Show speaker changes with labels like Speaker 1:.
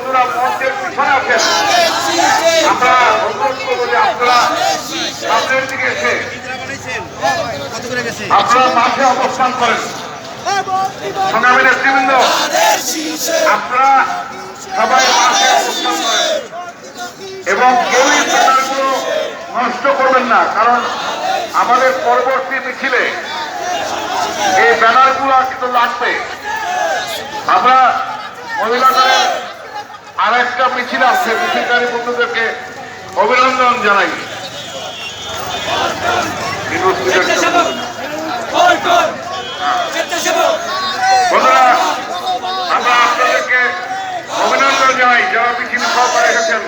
Speaker 1: বন্ধুরা মঞ্চের পিছনে আছেন, আমরা অনুরোধ করবো যে আপনারা সামনের দিকে এসে আপনারা মাঠে অবস্থান করেন। সংগ্রামী নেতৃবৃন্দ, আপনারা সবাই মাঠে অবস্থান করেন এবং কেউই ব্যানারগুলো নষ্ট করবেন না, কারণ আমাদের পরবর্তী মিছিলে এই ব্যানারগুলো কিন্তু লাগবে। আমরা মহিলা দলের আর একটা মিছিল আছে, মিছিলকারী বন্ধুদেরকে অভিনন্দন জানাই। বন্ধুরা, আমরা আপনাদেরকে অভিনন্দন জানাই যারা মিছিল সহকারে এসেছেন।